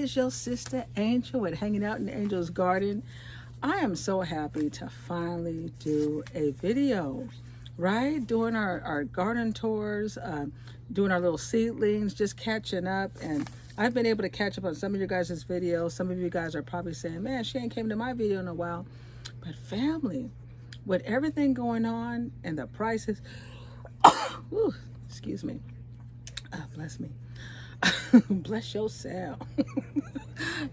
is your sister Angel with Hanging Out in Angel's Garden. I am so happy to finally do a video, right? Doing our garden tours, doing our little seedlings, just catching up. And I've been able to catch up on some of you guys' videos. Some of you guys are probably saying, man, she ain't came to my video in a while. But family, with everything going on and the prices, ooh, excuse me, bless me. Bless yourself.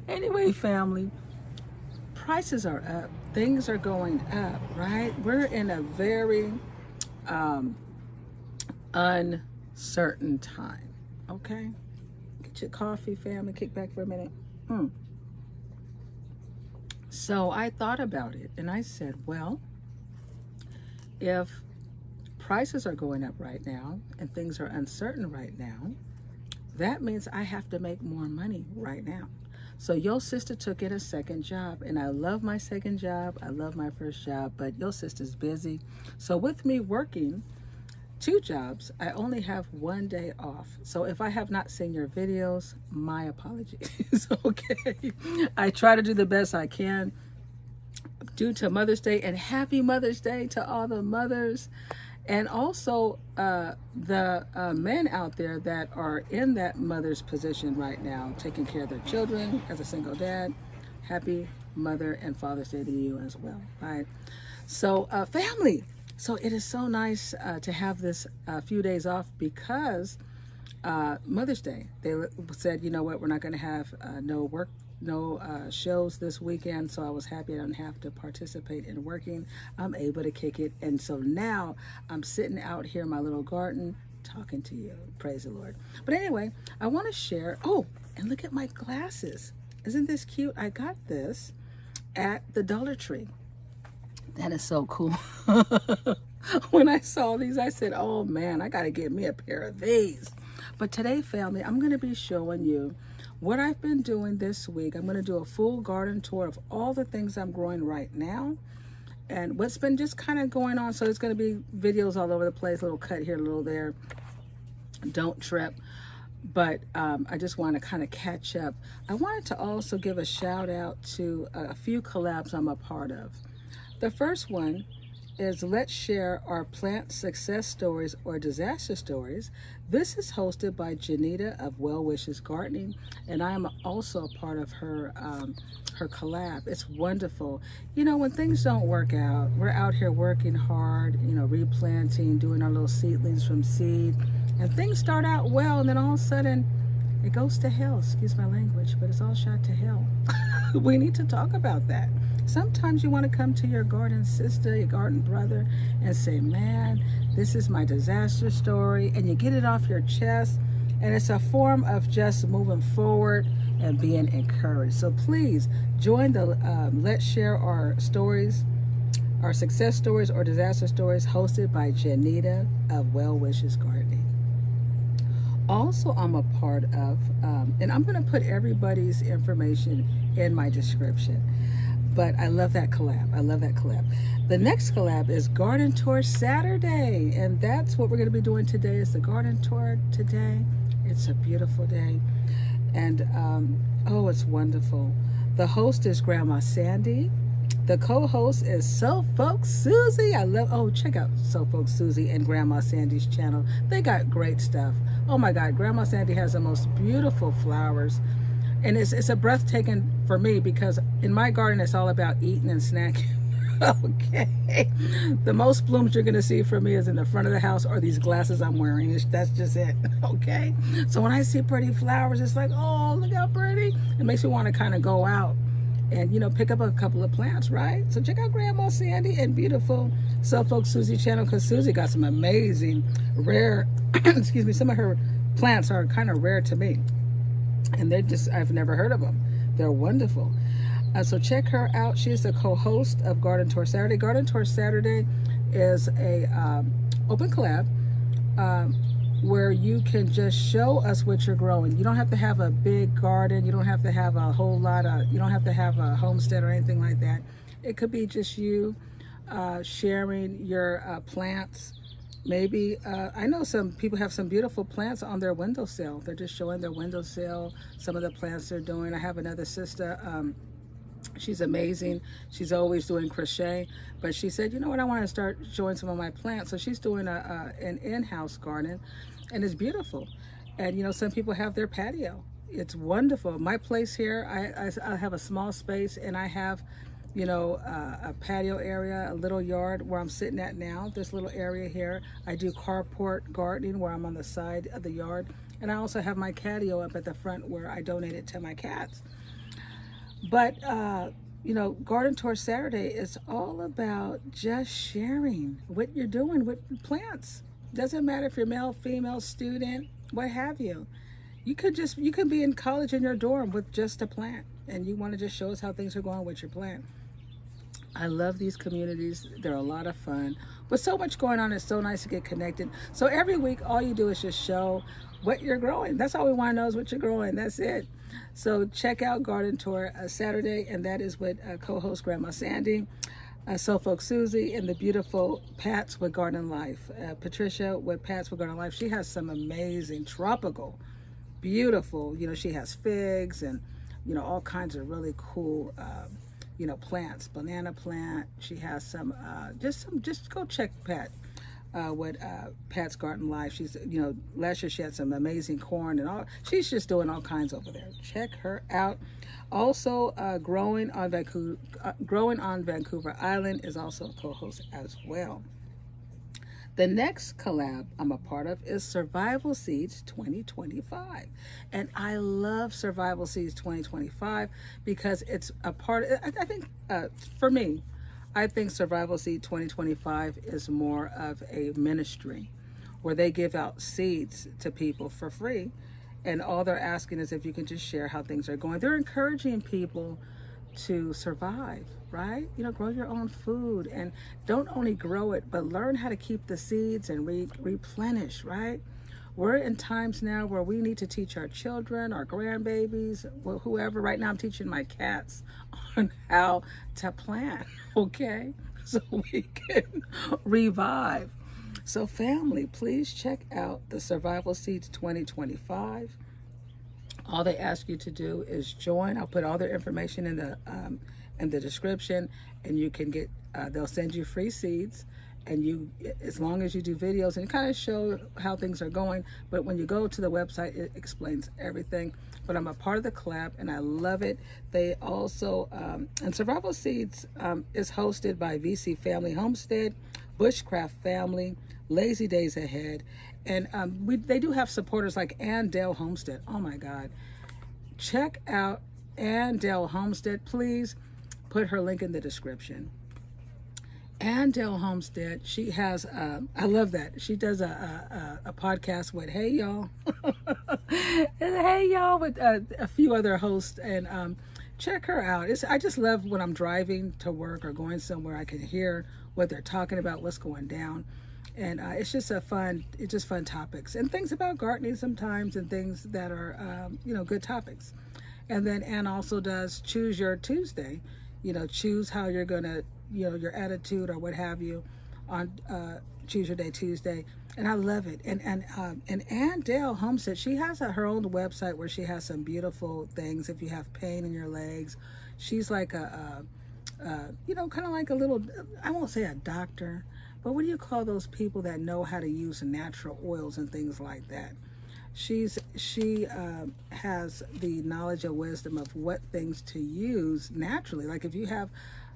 Anyway, family, prices are up. Things are going up, right? We're in a very uncertain time. Okay? Get your coffee, family. Kick back for a minute. So I thought about it and I said, well, if prices are going up right now and things are uncertain right now, that means I have to make more money right now. So your sister took in a second job, and I love my second job. I love my first job, but your sister's busy. So with me working 2 jobs, I only have 1 day off. So if I have not seen your videos, my apologies, okay? I try to do the best I can due to Mother's Day, and happy Mother's Day to all the mothers. And also the men out there that are in that mother's position right now, taking care of their children as a single dad. Happy Mother and Father's Day to you as well, right? So family, so it is so nice to have this few days off because Mother's Day, they said, you know what, we're not going to have no shows this weekend, so I was happy I don't have to participate in working. I'm able to kick it, and so now I'm sitting out here in my little garden talking to you. Praise the Lord. But anyway, I want to share, oh, and look at my glasses. Isn't this cute? I got this at the Dollar Tree. That is so cool. When I saw these, I said, oh man, I got to get me a pair of these. But today, family, I'm going to be showing you what I've been doing this week. I'm going to do a full garden tour of all the things I'm growing right now and what's been just kind of going on. So it's going to be videos all over the place, a little cut here, a little there. Don't trip. But I just want to kind of catch up. I wanted to also give a shout out to a few collabs I'm a part of. The first one is Let's Share Our Plant Success Stories or Disaster Stories. This is hosted by Jenita of Well Wishes Gardening, and I am also a part of her her collab. It's wonderful. You know, when things don't work out, we're out here working hard, you know, replanting, doing our little seedlings from seed, and things start out well, and then all of a sudden it goes to hell. Excuse my language, but it's all shot to hell. We need to talk about that. Sometimes you want to come to your garden sister, your garden brother, and say, man, this is my disaster story, and you get it off your chest, and it's a form of just moving forward and being encouraged. So please join the Let's Share Our Stories, Our Success Stories or Disaster Stories, hosted by Jenita of Well Wishes Gardening. Also, I'm a part of, and I'm going to put everybody's information in my description. But I love that collab. I love that collab. The next collab is Garden Tour Saturday. And that's what we're going to be doing today is the garden tour today. It's a beautiful day. And, oh, it's wonderful. The host is Grandma Sandy. The co-host is So Folks Susie. I love, oh, check out So Folks Susie and Grandma Sandy's channel. They got great stuff. Oh my God, Grandma Sandy has the most beautiful flowers. And it's a breathtaking for me because in my garden, it's all about eating and snacking. Okay. The most blooms you're going to see from me is in the front of the house or these glasses I'm wearing. That's just it. Okay. So when I see pretty flowers, it's like, oh, look how pretty. It makes me want to kind of go out and, you know, pick up a couple of plants, right? So check out Grandma Sandy and beautiful So Folks Susie channel because Susie got some amazing, rare, excuse me, some of her plants are kind of rare to me. And they're just, I've never heard of them. They're wonderful. So check her out. She is the co-host of Garden Tour Saturday. Garden Tour Saturday is a open collab where you can just show us what you're growing. You don't have to have a big garden. You don't have to have a whole lot of, you don't have to have a homestead or anything like that. It could be just you sharing your plants maybe I know some people have some beautiful plants on their windowsill. They're just showing their windowsill some of the plants they're doing. I have another sister. She's amazing. She's always doing crochet, but she said, you know what, I want to start showing some of my plants. So she's doing an in-house garden, and it's beautiful. And some people have their patio. It's wonderful. My place here, I have a small space, and I have a patio area, a little yard where I'm sitting at now, this little area here. I do carport gardening where I'm on the side of the yard. And I also have my catio up at the front where I donate it to my cats. But, Garden Tour Saturday is all about just sharing what you're doing with plants. Doesn't matter if you're male, female, student, what have you. You could be in college in your dorm with just a plant, and you want to just show us how things are going with your plant. I love these communities. They're a lot of fun. With so much going on, it's so nice to get connected. So every week, all you do is just show what you're growing. That's all we want to know is what you're growing. That's it. So check out Garden Tour Saturday, and that is with co-host Grandma Sandy, Soul Folk Susie, and the beautiful Pats with Garden Life. Patricia with Pats with Garden Life. She has some amazing tropical, beautiful, she has figs and, all kinds of really cool, plants, banana plant. She has some, just go check Pat. With Pat's Garden Life. She's, last year she had some amazing corn and all. She's just doing all kinds over there. Check her out. Also, Growing on Vancouver Island is also a co-host as well. The next collab I'm a part of is Survival Seeds 2025. And I love Survival Seeds 2025 because it's a part of, I think, for me, I think Survival Seed 2025 is more of a ministry where they give out seeds to people for free. And all they're asking is if you can just share how things are going. They're encouraging people to survive, right? Grow your own food, and don't only grow it, but learn how to keep the seeds and replenish, right? We're in times now where we need to teach our children, our grandbabies, whoever. Right now I'm teaching my cats on how to plant, okay? So we can revive. So family, please check out the Survival Seeds 2025. All they ask you to do is join. I'll put all their information in the description, and you can get, they'll send you free seeds. And as long as you do videos and kind of show how things are going, but when you go to the website, it explains everything. But I'm a part of the collab, and I love it. They also, and Survival Seeds is hosted by VC Family Homestead, Bushcraft Family, Lazy Days Ahead, and they do have supporters like Angel Homestead. Oh my God. Check out Angel Homestead. Please put her link in the description. Angel Homestead, she has, I love that. She does a podcast with Hey Y'all. Hey Y'all with a few other hosts, and check her out. I just love when I'm driving to work or going somewhere, I can hear what they're talking about, what's going down. And it's just fun topics and things about gardening sometimes, and things that are, good topics. And then Ann also does Choose Your Tuesday, choose how you're going to, your attitude or what have you on Choose Your Day Tuesday. And I love it. And Andale Homestead, she has her own website where she has some beautiful things. If you have pain in your legs, she's like kind of like a little, I won't say a doctor, but what do you call those people that know how to use natural oils and things like that? She has the knowledge and wisdom of what things to use naturally. Like if you have,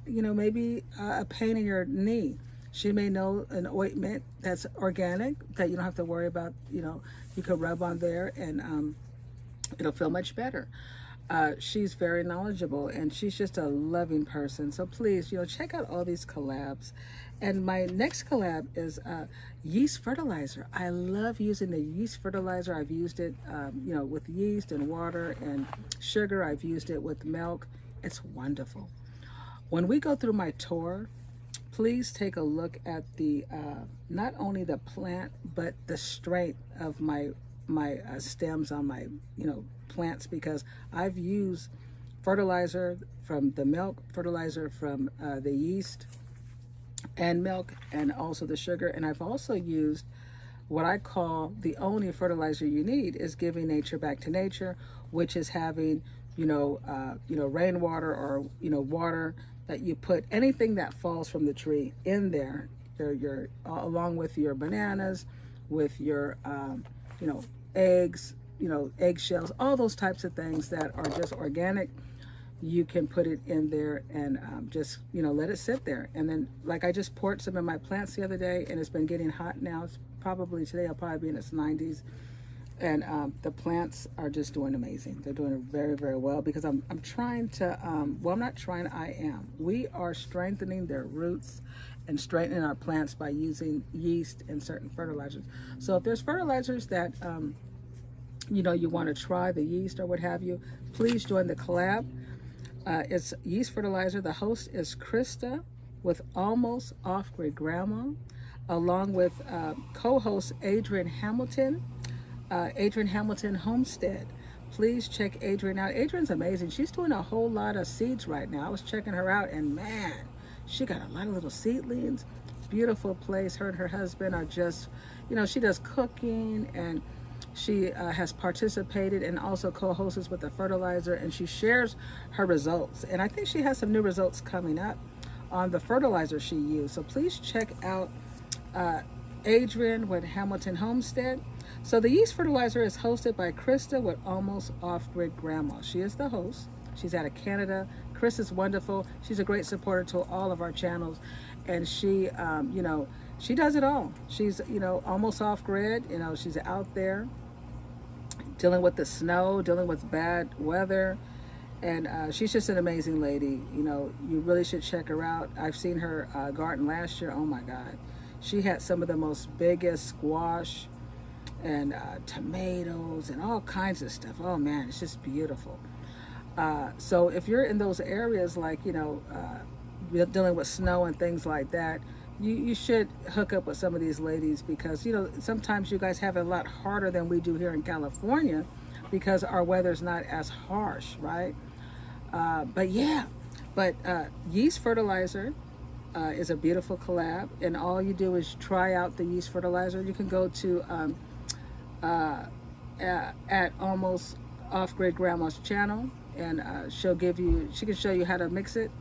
maybe a pain in your knee, she may know an ointment that's organic that you don't have to worry about. You could rub on there, and it'll feel much better. She's very knowledgeable, and she's just a loving person. So please, check out all these collabs. And my next collab is yeast fertilizer. I love using the yeast fertilizer. I've used it, with yeast and water and sugar. I've used it with milk. It's wonderful. When we go through my tour, please take a look at the not only the plant, but the strength of my stems on my plants, because I've used fertilizer from the milk, fertilizer from the yeast, and milk, and also the sugar. And I've also used what I call the only fertilizer you need is giving nature back to nature, which is having, rainwater, or, water that you put anything that falls from the tree in there, your along with your bananas, with your, eggs, eggshells, all those types of things that are just organic. You can put it in there and just, let it sit there. And then, like, I just poured some in my plants the other day, and it's been getting hot now. It's probably, today I'll probably be in its 90s. And the plants are just doing amazing. They're doing very, very well, because I'm trying to, I'm not trying, I am. We are strengthening their roots and strengthening our plants by using yeast and certain fertilizers. So if there's fertilizers that, you want to try, the yeast or what have you, please join the collab. It's yeast fertilizer. The host is Krista with Almost Off-Grid Grandma, along with co-host Adrian Hamilton Homestead. Please check Adrian out. Adrian's amazing. She's doing a whole lot of seeds right now. I was checking her out, and man, she got a lot of little seedlings. Beautiful place. Her and her husband are just, she does cooking, and she has participated and also co-hosts with the fertilizer, and she shares her results. And I think she has some new results coming up on the fertilizer she used. So please check out Adrian with Hamilton Homestead. So the yeast fertilizer is hosted by Krista with Almost Off-Grid Grandma. She is the host. She's out of Canada. Chris is wonderful. She's a great supporter to all of our channels, and she, she does it all. She's, almost off-grid. She's out there dealing with the snow, dealing with bad weather, and she's just an amazing lady. You really should check her out. I've seen her garden last year. Oh my God, she had some of the most biggest squash and tomatoes and all kinds of stuff. Oh man, it's just beautiful. So if you're in those areas, like, dealing with snow and things like that, you should hook up with some of these ladies, because, sometimes you guys have it a lot harder than we do here in California, because our weather's not as harsh, right? But yeast fertilizer is a beautiful collab, and all you do is try out the yeast fertilizer. You can go to at Almost Off-Grid Grandma's channel, and she can show you how to mix it.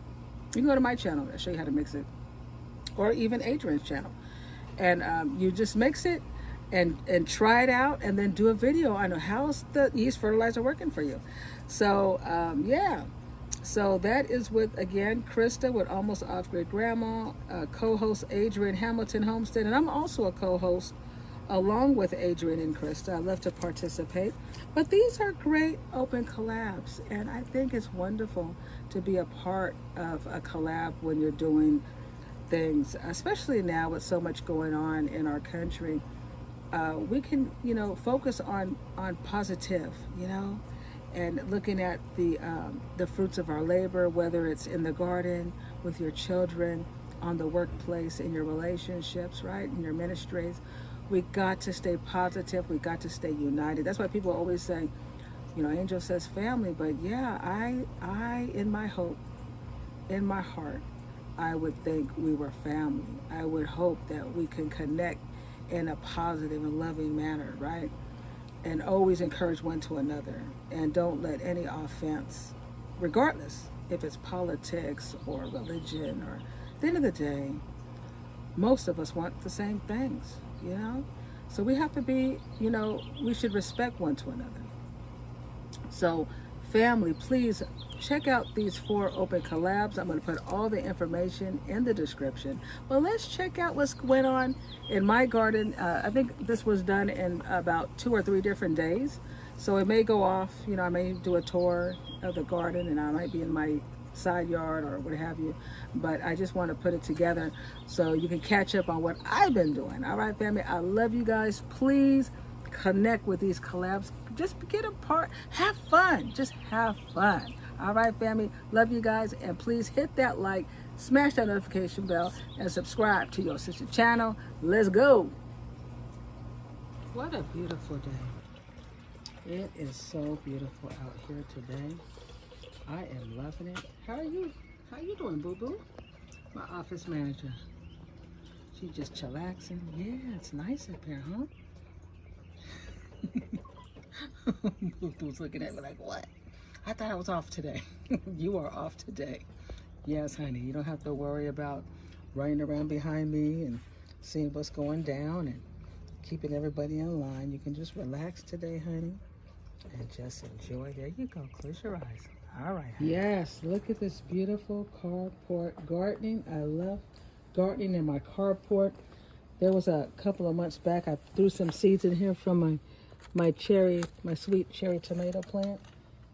You can go to my channel and show you how to mix it, or even Adrian's channel, and you just mix it and try it out, and then do a video on how's the yeast fertilizer working for you. So so that is with, again, Krista with Almost Off-Grid Grandma, co-host Adrian Hamilton Homestead, and I'm also a co-host along with Adrian and Krista. I love to participate, but these are great open collabs, and I think it's wonderful to be a part of a collab when you're doing things, especially now with so much going on in our country. We can, focus on positive, and looking at the fruits of our labor, whether it's in the garden, with your children, on the workplace, in your relationships, right, in your ministries. We got to stay positive. We got to stay united. That's why people always say, Angel says family, but yeah, I in my hope, in my heart, I would think we were family. I would hope that we can connect in a positive and loving manner, right? And always encourage one to another, and don't let any offense, regardless if it's politics or religion, or at the end of the day, most of us want the same things, So we have to be, we should respect one to another. So family, please check out these 4 open collabs. I'm going to put all the information in the description. But let's check out what's going on in my garden. I think this was done in about 2 or 3 different days. So it may go off, I may do a tour of the garden, and I might be in my side yard or what have you. But I just want to put it together so you can catch up on what I've been doing. All right, family, I love you guys. Please connect with these collabs. Just get a part. Have fun. Just have fun. All right, family. Love you guys. And please hit that like, smash that notification bell, and subscribe to your sister channel. Let's go. What a beautiful day. It is so beautiful out here today. I am loving it. How are you? How you doing, boo-boo? My office manager. She's just chillaxing. Yeah, it's nice up here, huh? Booth was looking at me like, what? I thought I was off today. You are off today. Yes, honey, you don't have to worry about running around behind me and seeing what's going down and keeping everybody in line. You can just relax today, honey, and just enjoy. There you go. Close your eyes. All right, honey. Yes, look at this beautiful carport gardening. I love gardening in my carport. There was a couple of months back, I threw some seeds in here from my sweet cherry tomato plant.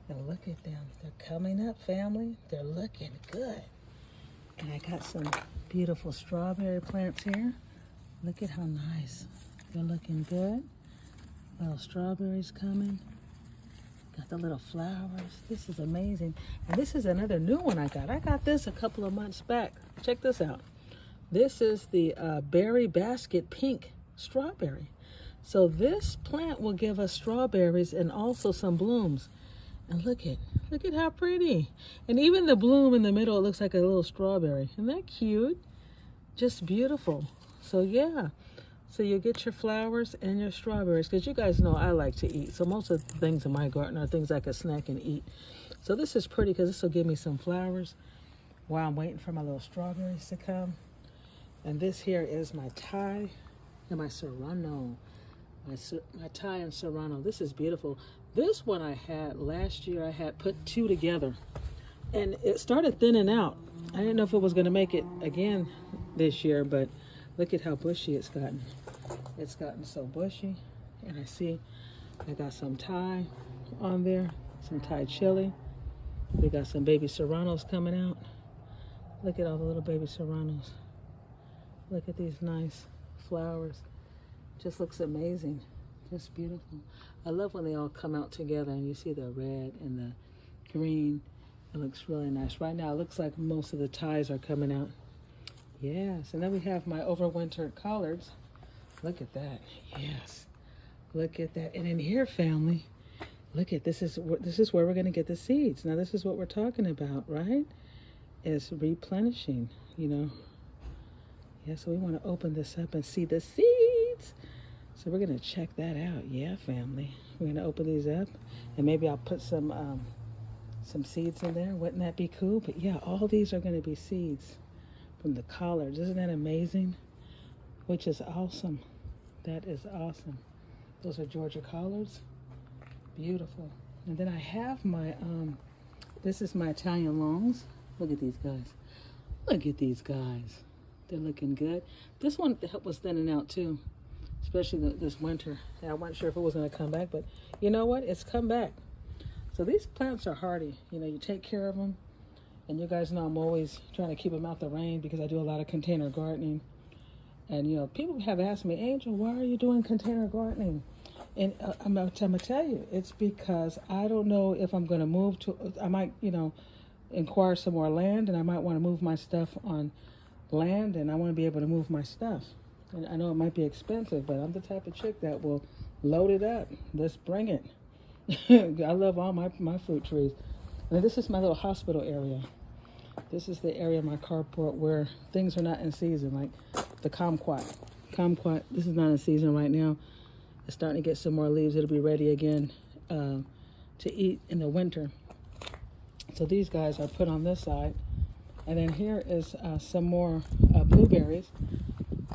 And look at them. They're coming up, family. They're looking good. And I got some beautiful strawberry plants here. Look at how nice. They're looking good. Little strawberries coming. Got the little flowers. This is amazing. And this is another new one I got. I got this a couple of months back. Check this out. This is the berry basket pink strawberry. So this plant will give us strawberries and also some blooms. And look at how pretty. And even the bloom in the middle, it looks like a little strawberry. Isn't that cute? Just beautiful. So yeah, so you get your flowers and your strawberries, because you guys know I like to eat. So most of the things in my garden are things I can snack and eat. So this is pretty because this will give me some flowers while I'm waiting for my little strawberries to come. And this here is my Thai and my Serrano. My Thai and Serrano. This is beautiful. This one I had last year. I had put two together, and it started thinning out. I didn't know if it was going to make it again this year, but look at how bushy it's gotten. It's gotten so bushy, and I see I got some Thai on there, some Thai chili. We got some baby Serranos coming out. Look at all the little baby Serranos. Look at these nice flowers. Just looks amazing. Just beautiful. I love when they all come out together and you see the red and the green. It looks really nice. Right now it looks like most of the Thais are coming out. Yes, and then we have my overwintered collards. Look at that. Yes. Look at that. And in here, family, look at this is where we're going to get the seeds. Now this is what we're talking about, right? Is replenishing, you know. Yeah, so we want to open this up and see the seeds. So we're going to check that out. Yeah, family. We're going to open these up, and maybe I'll put some seeds in there. Wouldn't that be cool? But yeah, all these are going to be seeds from the collards. Isn't that amazing? Which is awesome. That is awesome. Those are Georgia collards. Beautiful. And then I have my, this is my Italian longs. Look at these guys. Look at these guys. They're looking good. This one was thinning out too, especially this winter. And I wasn't sure if it was going to come back, but you know what? It's come back. So these plants are hardy. You know, you take care of them. And you guys know I'm always trying to keep them out the rain because I do a lot of container gardening. And, you know, people have asked me, Angel, why are you doing container gardening? And I'm going to tell you, it's because I don't know if I'm going to move to, I might, you know, acquire some more land, and I might want to move my stuff on land, and I want to be able to move my stuff. And I know it might be expensive, but I'm the type of chick that will load it up. Let's bring it. I love all my fruit trees. And this is my little hospital area. This is the area of my carport where things are not in season, like the kumquat. Kumquat, this is not in season right now. It's starting to get some more leaves. It'll be ready again to eat in the winter. So these guys are put on this side. And then here is some more blueberries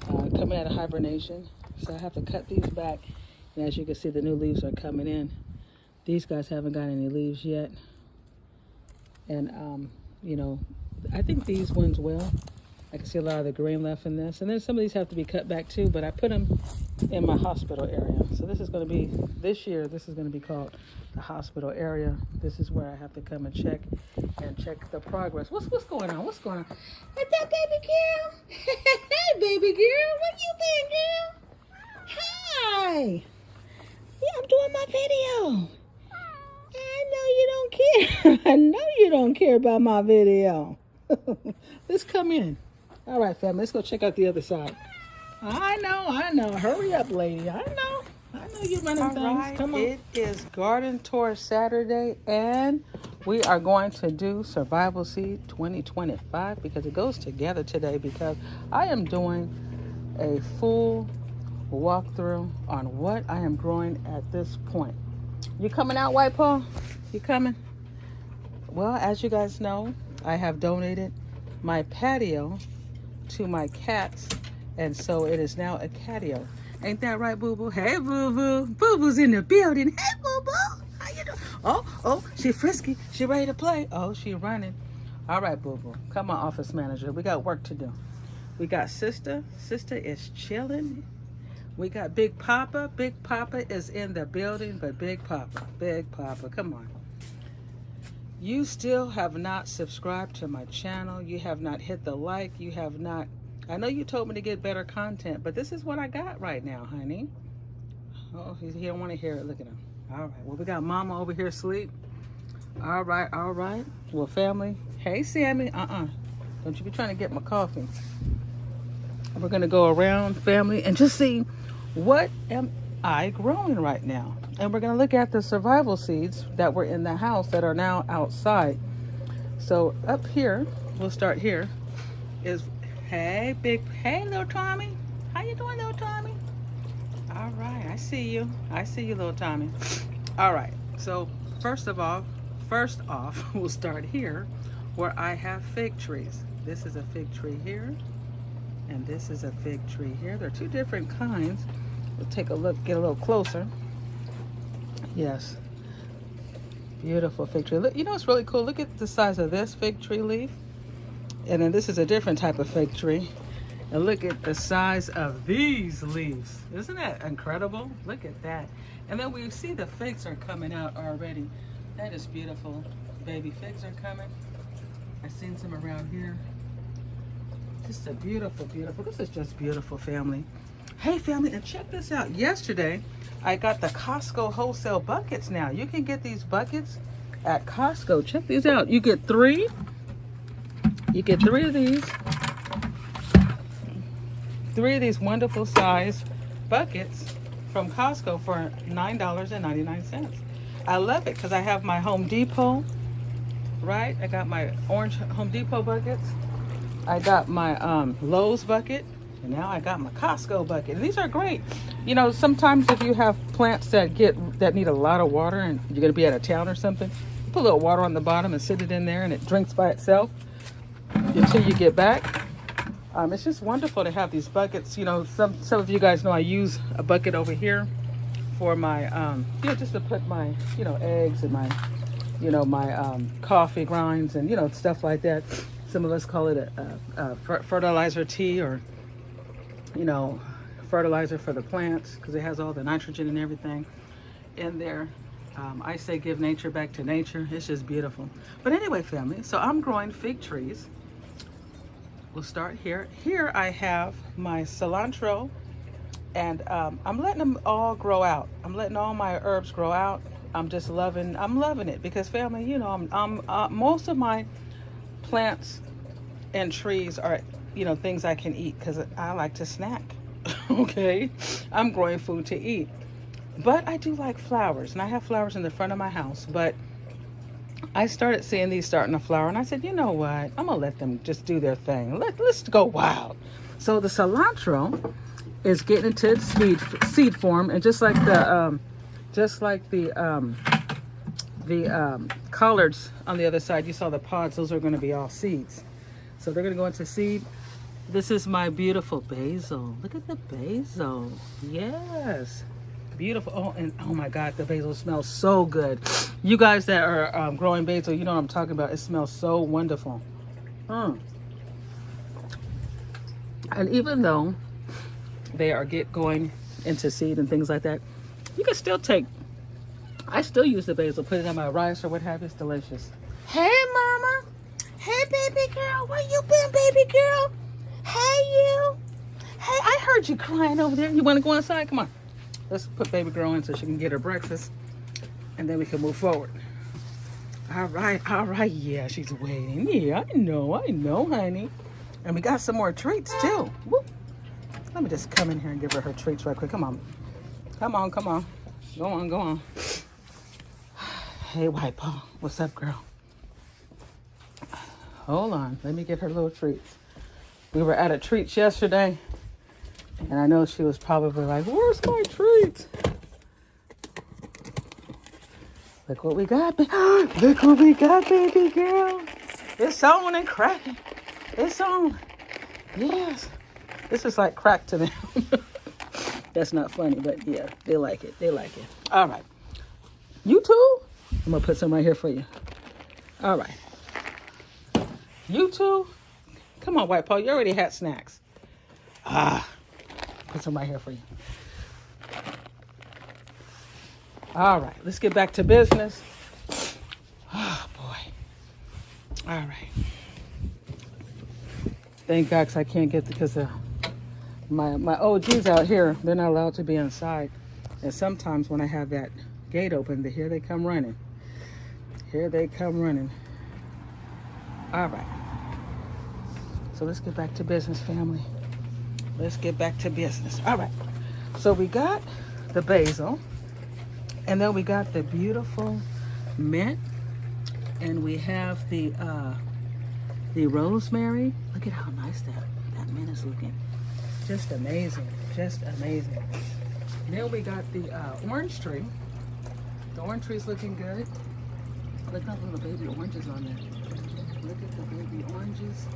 coming out of hibernation. So I have to cut these back. And as you can see, the new leaves are coming in. These guys haven't got any leaves yet. And, you know, I think these ones will. I can see a lot of the green left in this. And then some of these have to be cut back too, but I put them in my hospital area. So this is going to be, this year, this is going to be called the hospital area. This is where I have to come and check the progress. What's going on? What's going on? Is that baby girl? Hey, baby girl. Where you been, girl? Hi. Yeah, I'm doing my video. I know you don't care. I know you don't care about my video. Let's come in. All right, family, let's go check out the other side. I know. Hurry up, lady. I know you're running things. Right. Come on. It is Garden Tour Saturday, and we are going to do Survival Seed 2025 because it goes together today, because I am doing a full walkthrough on what I am growing at this point. You coming out, White Paw? You coming? Well, as you guys know, I have donated my patio to my cats, and so it is now a catio. Ain't that right, Boo Boo? Hey, Boo Boo. Boo Boo's in the building. Hey, Boo Boo. How you doing? Oh, she frisky. She ready to play. Oh, she running. All right, Boo Boo. Come on, office manager. We got work to do. We got Sister. Sister is chilling. We got Big Papa. Big Papa is in the building, but Big Papa, come on. You still have not subscribed to my channel. You have not hit the like. You have not. I know you told me to get better content, but this is what I got right now, honey. Oh, he don't want to hear it. Look at him. All right. Well, we got Mama over here asleep. All right. Well, family. Hey, Sammy. Don't you be trying to get my coffee. We're going to go around, family, and just see what am I growing right now. And we're going to look at the survival seeds that were in the house that are now outside. So up here, we'll start here, is, hey, little Tommy. How you doing, little Tommy? All right, I see you, little Tommy. All right, so first off, we'll start here where I have fig trees. This is a fig tree here, and this is a fig tree here. They're two different kinds. We'll take a look, get a little closer. Yes, beautiful fig tree. Look, you know what's really cool? Look at the size of this fig tree leaf. And then this is a different type of fig tree. And look at the size of these leaves. Isn't that incredible? Look at that. And then we see the figs are coming out already. That is beautiful. Baby figs are coming. I've seen some around here. Just a beautiful, this is just beautiful, family. Hey, family, and check this out. Yesterday, I got the Costco wholesale buckets now. You can get these buckets at Costco. Check these out. You get three. You get three of these. Three of these wonderful size buckets from Costco for $9.99. I love it because I have my Home Depot, right? I got my orange Home Depot buckets. I got my Lowe's bucket. And now I got my Costco bucket. And these are great. You know, sometimes if you have plants that need a lot of water and you're going to be out of town or something, you put a little water on the bottom and sit it in there and it drinks by itself until you get back. It's just wonderful to have these buckets. You know, some of you guys know I use a bucket over here for my, you know, just to put my, you know, eggs and my, you know, my coffee grinds and, you know, stuff like that. Some of us call it a fertilizer tea, or, you know, fertilizer for the plants, because it has all the nitrogen and everything in there. I say give nature back to nature. It's just beautiful. But anyway, family, so I'm growing fig trees. We'll start here. Here I have my cilantro, and I'm letting them all grow out. I'm letting all my herbs grow out. I'm loving it because, family, you know, most of my plants and trees are, you know, things I can eat because I like to snack. Okay, I'm growing food to eat, but I do like flowers, and I have flowers in the front of my house. But I started seeing these starting to flower, and I said, you know what, I'm gonna let them just do their thing. Let's go wild. So the cilantro is getting into its seed form, and just like the collards on the other side, you saw the pods, those are going to be all seeds. So they're going to go into seed. This is my beautiful basil. Look at the basil. Yes, beautiful. Oh, and oh my God, the basil smells so good. You guys that are growing basil, you know what I'm talking about. It smells so wonderful. And even though they are going into seed and things like that, you can still I still use the basil, put it in my rice or what have you. It's delicious. Hey, Mama. Hey, baby girl. Where you been, baby girl? Hey, you. Hey, I heard you crying over there. You want to go inside? Come on. Let's put baby girl in so she can get her breakfast, and then we can move forward. All right. Yeah, she's waiting. Yeah, I know, honey. And we got some more treats, too. Woo. Let me just come in here and give her treats right quick. Come on. Go on. Hey, White Paw. What's up, girl? Hold on. Let me get her little treats. We were at a treats yesterday. And I know she was probably like, where's my treats? Look what we got. Look what we got, baby girl. It's on and cracking. It's on. Yes. This is like crack to them. That's not funny, but yeah, they like it. They like it. All right. You too? I'm going to put some right here for you. All right. You too? Come on, White Paw. You already had snacks. Put some right here for you. All right. Let's get back to business. Oh, boy. All right. Thank God, because I can't get because my OGs out here, they're not allowed to be inside. And sometimes when I have that gate open, here they come running. Here they come running. All right. So let's get back to business, family. Let's get back to business. All right. So we got the basil. And then we got the beautiful mint. And we have the rosemary. Look at how nice that mint is looking. Just amazing. Just amazing. Then we got the orange tree. The orange tree is looking good. Look at little baby oranges on there. Look at the baby oranges.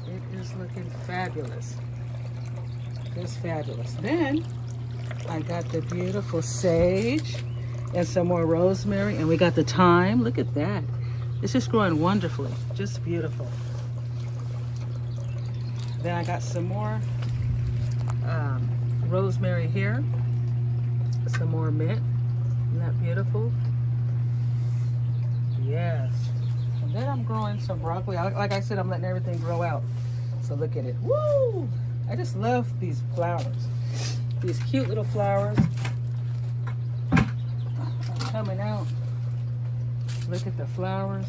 It is looking fabulous. Just fabulous. Then I got the beautiful sage and some more rosemary. And we got the thyme. Look at that. It's just growing wonderfully. Just beautiful. Then I got some more rosemary here. Some more mint. Isn't that beautiful? Yes. And then I'm growing some broccoli. Like I said, I'm letting everything grow out. So look at it. Woo! I just love these flowers. These cute little flowers are coming out. Look at the flowers.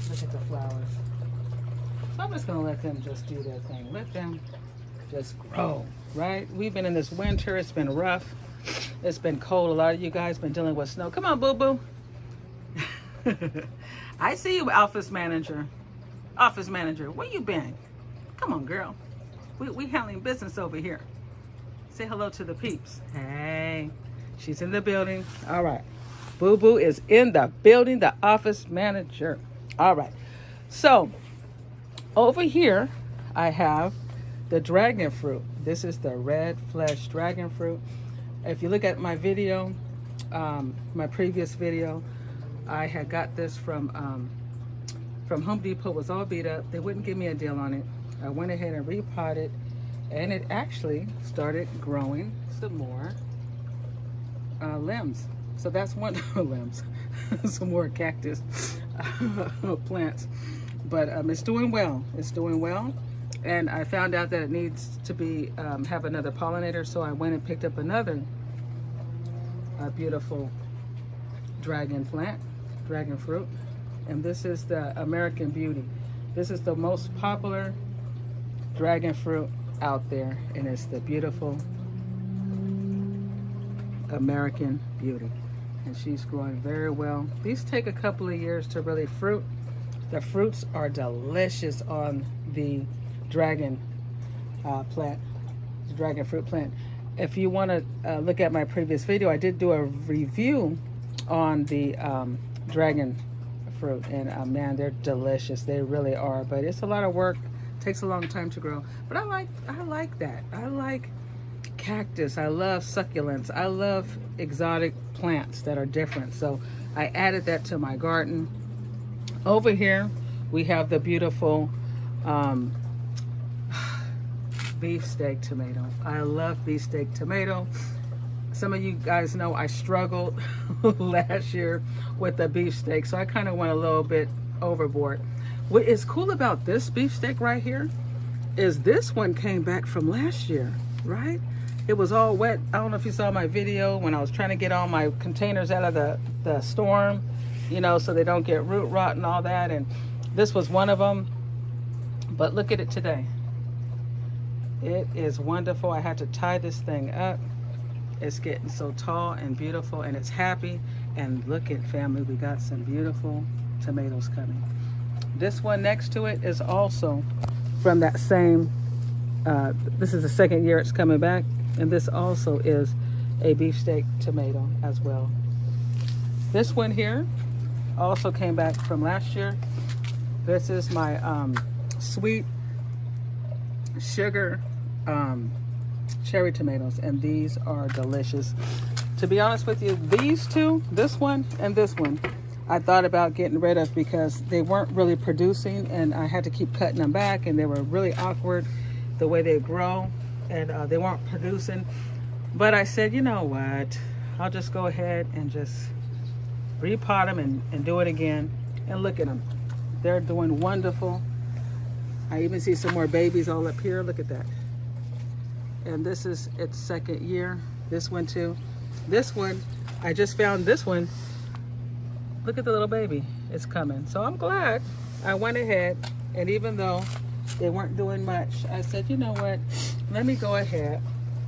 Look at the flowers. So I'm just going to let them just do their thing. Let them just grow, right? We've been in this winter. It's been rough. It's been cold. A lot of you guys been dealing with snow. Come on, boo-boo. I see you, office manager. Office manager, where you been? Come on, girl. We handling business over here. Say hello to the peeps. Hey, she's in the building. All right. Boo-boo is in the building, the office manager. All right. So, over here, I have the dragon fruit. This is the red flesh dragon fruit. If you look at my video, my previous video, I had got this from Home Depot. It was all beat up. They wouldn't give me a deal on it. I went ahead and repotted, and it actually started growing some more limbs. So that's one limbs, some more cactus plants. But it's doing well. It's doing well. And I found out that it needs to be have another pollinator, so I went and picked up another beautiful dragon plant, dragon fruit. And this is the American Beauty. This is the most popular dragon fruit out there, and it's the beautiful American Beauty. And she's growing very well. These take a couple of years to really fruit. The fruits are delicious on the dragon plant, the dragon fruit plant. If you want to look at my previous video, I did do a review on the dragon fruit, and man, they're delicious. They really are, but it's a lot of work. Takes a long time to grow, but I like that. I like cactus. I love succulents. I love exotic plants that are different. So I added that to my garden. Over here we have the beautiful beefsteak tomato. I love beefsteak tomato. Some of you guys know I struggled last year with the beefsteak, so I kind of went a little bit overboard. What is cool about this beefsteak right here is this one came back from last year, right? It was all wet. I don't know if you saw my video when I was trying to get all my containers out of the storm, you know, so they don't get root rot and all that. And this was one of them. But look at it today. It is wonderful. I had to tie this thing up. It's getting so tall and beautiful, and it's happy. And look at, family, we got some beautiful tomatoes coming. This one next to it is also from that same This is the second year it's coming back, and this also is a beefsteak tomato as well. This one here also came back from last year. This is my sweet sugar cherry tomatoes, and these are delicious. To be honest with you, these two, this one and this one, I thought about getting rid of because they weren't really producing, and I had to keep cutting them back, and they were really awkward the way they grow, and they weren't producing. But I said, you know what, I'll just go ahead and just repot them and do it again. And look at them, they're doing wonderful. I even see some more babies all up here. Look at that. And this is its second year. This one too. This one, I just found this one. Look at the little baby, it's coming. So I'm glad I went ahead, and even though they weren't doing much, I said, you know what, let me go ahead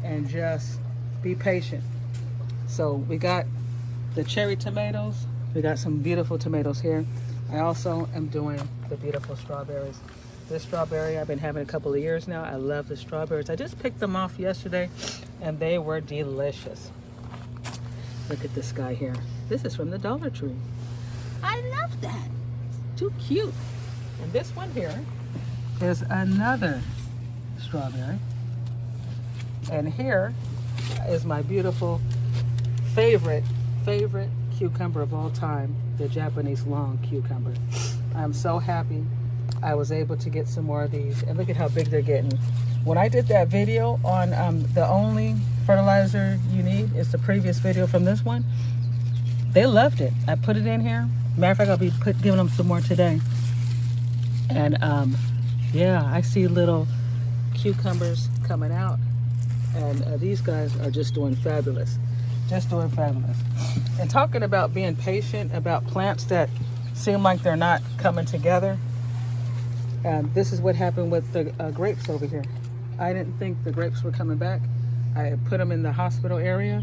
and just be patient. So we got the cherry tomatoes. We got some beautiful tomatoes here. I also am doing the beautiful strawberries. This strawberry I've been having a couple of years now. I love the strawberries. I just picked them off yesterday, and they were delicious. Look at this guy here. This is from the Dollar Tree. I love that. Too cute. And this one here is another strawberry. And here is my beautiful favorite cucumber of all time, the Japanese long cucumber. I'm so happy I was able to get some more of these, and look at how big they're getting. When I did that video on the only fertilizer you need, is the previous video from this one, they loved it. I put it in here. Matter of fact, I'll be giving them some more today. And yeah, I see little cucumbers coming out, and these guys are just doing fabulous. Just doing fabulous. And talking about being patient about plants that seem like they're not coming together, this is what happened with the grapes over here. I didn't think the grapes were coming back. I put them in the hospital area,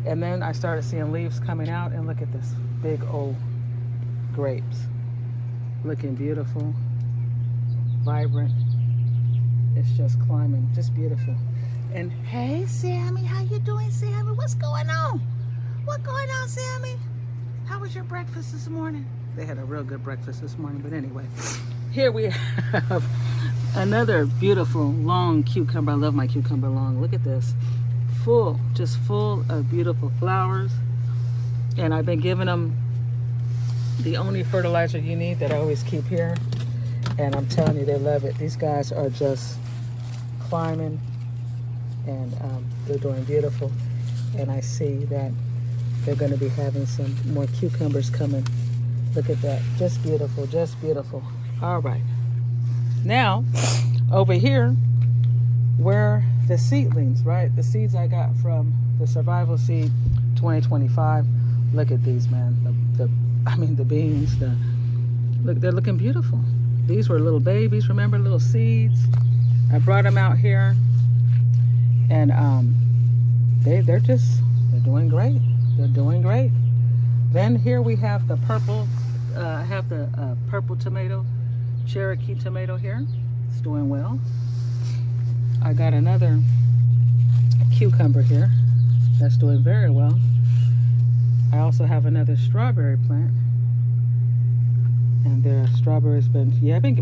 and then I started seeing leaves coming out, and look at this big old grapes. Looking beautiful, vibrant. It's just climbing, just beautiful. And hey, Sammy, how you doing, Sammy? What's going on? What's going on, Sammy? How was your breakfast this morning? They had a real good breakfast this morning, but anyway. Here we have another beautiful long cucumber. I love my cucumber long. Look at this. Full, just full of beautiful flowers. And I've been giving them the only fertilizer you need that I always keep here. And I'm telling you, they love it. These guys are just climbing, and they're doing beautiful. And I see that they're going to be having some more cucumbers coming. Look at that. Just beautiful, just beautiful. All right. Now, over here, where the seedlings, right? The seeds I got from the Survival Seed 2025. Look at these, man. The beans. Look, they're looking beautiful. These were little babies, remember, little seeds. I brought them out here, and they're doing great. They're doing great. Then here we have the purple. I have the purple tomato, Cherokee tomato here. It's doing well. I got another cucumber here that's doing very well. I also have another strawberry plant, and their strawberries been,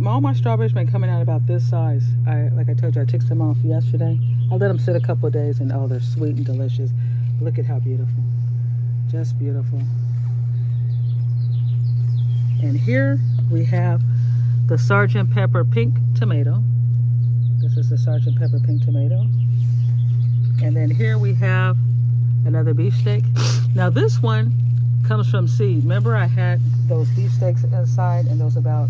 all my strawberries been coming out about this size. Like I told you, I took some off yesterday. I let them sit a couple of days, and oh, they're sweet and delicious. Look at how beautiful, just beautiful. And here we have the Sergeant Pepper pink tomato. This is the Sergeant Pepper pink tomato. And then here we have another beefsteak. Now this one comes from seed. Remember, I had those beefsteaks inside, and those about,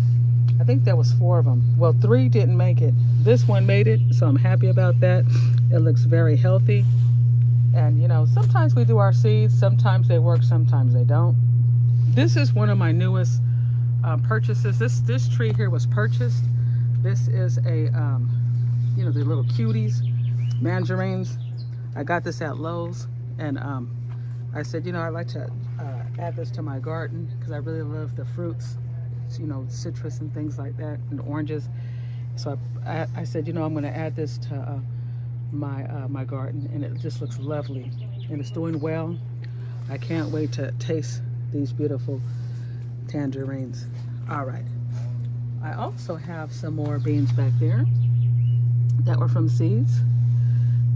I think there was 4 of them. Well, 3 didn't make it. This one made it, so I'm happy about that. It looks very healthy. And you know, sometimes we do our seeds, sometimes they work, sometimes they don't. This is one of my newest purchases. This tree here was purchased. This is a you know, the little cuties, mandarins. I got this at Lowe's, and I said, you know, I'd like to add this to my garden because I really love the fruits, you know, citrus and things like that, and oranges. So I said, you know, I'm going to add this to my garden, and it just looks lovely, and it's doing well. I can't wait to taste these beautiful tangerines. All right. I also have some more beans back there that were from seeds.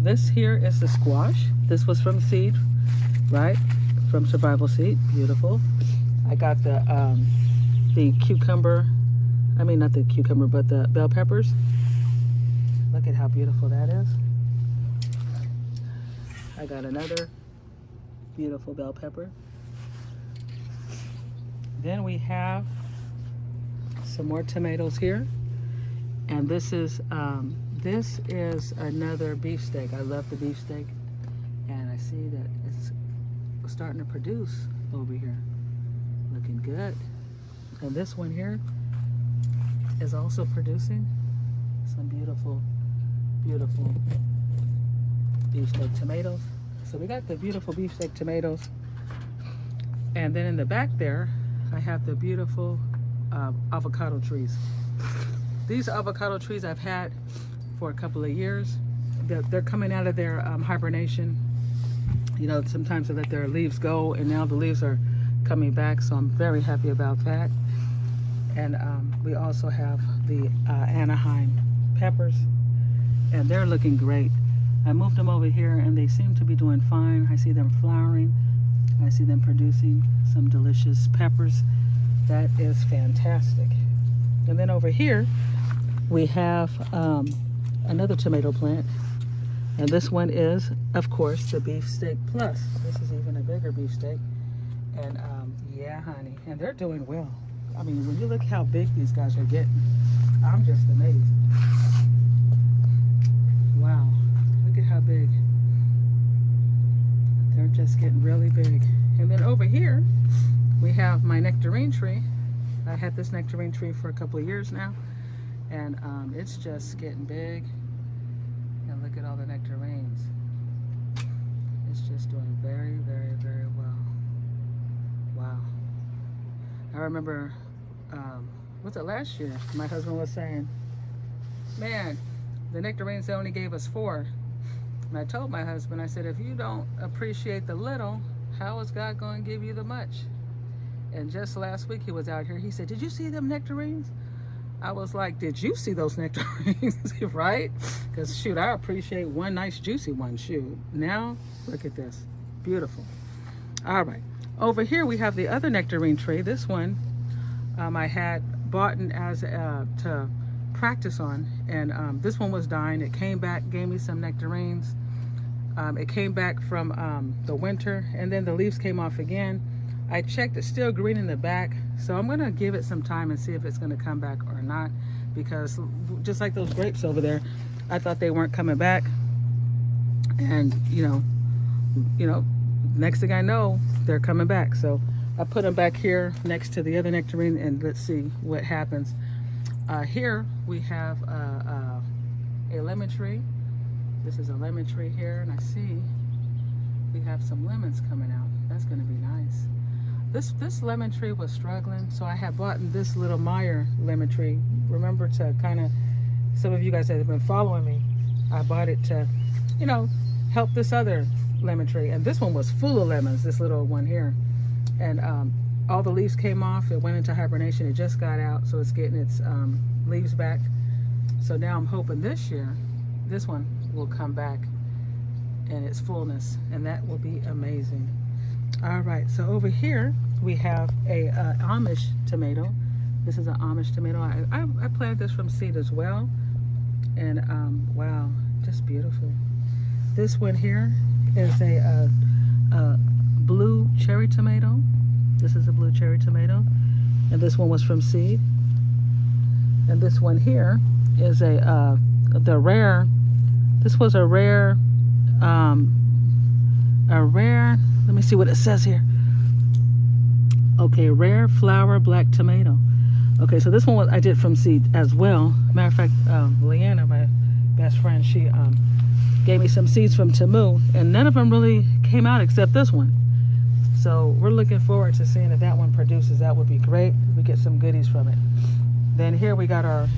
This here is the squash. This was from seed, right? From survival seed. Beautiful. I got the cucumber. I mean, not the cucumber, but the bell peppers. Look at how beautiful that is. I got another beautiful bell pepper. Then we have some more tomatoes here, and this is another beefsteak. I love the beefsteak, and I see that it's starting to produce over here. Looking good. And this one here is also producing some beautiful, beautiful beefsteak tomatoes. So we got the beautiful beefsteak tomatoes, and then in the back there I have the beautiful avocado trees. These avocado trees I've had for a couple of years. They're coming out of their hibernation. You know, sometimes they let their leaves go, and now the leaves are coming back, so I'm very happy about that. And we also have the Anaheim peppers, and they're looking great. I moved them over here, and they seem to be doing fine. I see them flowering. I see them producing some delicious peppers. That is fantastic. And then over here we have another tomato plant, and this one is, of course, the beefsteak plus. This is even a bigger beefsteak, and yeah, honey, and they're doing well. I mean, when you look how big these guys are getting, I'm just amazed. Wow, look at how big. They're just getting really big. And then over here we have my nectarine tree. I had this nectarine tree for a couple of years now, and it's just getting big. And look at all the nectarines. It's just doing very, very, very well. Wow. I remember, was it last year? My husband was saying, man, the nectarines, they only gave us 4. And I told my husband, I said, if you don't appreciate the little, how is God going to give you the much? And just last week he was out here. He said, did you see them nectarines? I was like, did you see those nectarines? Right? Because shoot, I appreciate one nice juicy one. Shoot. Now, look at this. Beautiful. All right. Over here we have the other nectarine tree. This one I had bought as to practice on, and this one was dying. It came back, gave me some nectarines. It came back from the winter, and then the leaves came off again. I checked, it's still green in the back, so I'm gonna give it some time and see if it's gonna come back or not, because just like those grapes over there, I thought they weren't coming back, and you know, next thing I know, they're coming back. So I put them back here next to the other nectarine, and let's see what happens. Here we have a lemon tree. This is a lemon tree here, and I see we have some lemons coming out. That's gonna be nice. This lemon tree was struggling, so I had bought this little Meyer lemon tree. Remember to kind of, some of you guys that have been following me, I bought it to, you know, help this other lemon tree. And this one was full of lemons, this little one here. And all the leaves came off. It went into hibernation. It just got out, so it's getting its leaves back. So now I'm hoping this year, this one will come back in its fullness, and that will be amazing. All right, so over here we have a Amish tomato. This is an Amish tomato. I planted this from seed as well, and wow, just beautiful. This one here is a blue cherry tomato. This is a blue cherry tomato, and this one was from seed. And this one here is the rare. This was a rare. Let me see what it says here. Okay, rare flower black tomato. Okay, so this one I did from seed as well. Matter of fact, Leanna, my best friend, she gave me some seeds from Temu, and none of them really came out except this one. So we're looking forward to seeing if that one produces. That would be great. We get some goodies from it. Then here we got our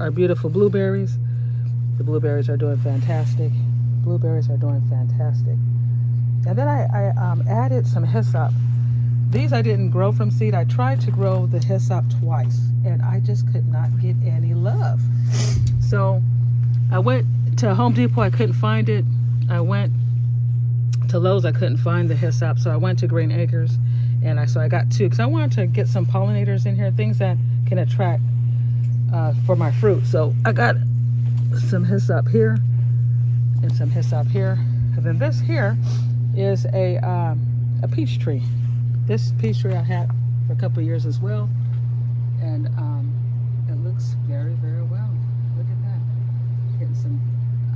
our beautiful blueberries. The blueberries are doing fantastic. Blueberries are doing fantastic. And then I added some hyssop. These I didn't grow from seed. I tried to grow the hyssop twice, and I just could not get any love. So I went to Home Depot. I couldn't find it. I went to Lowe's. I couldn't find the hyssop. So I went to Green Acres, and so I got two because I wanted to get some pollinators in here, things that can attract for my fruit. So I got some hyssop here and some hyssop here. And then this here is a peach tree. This peach tree I had for a couple of years as well, and it looks very, very well. Look at that. Getting some.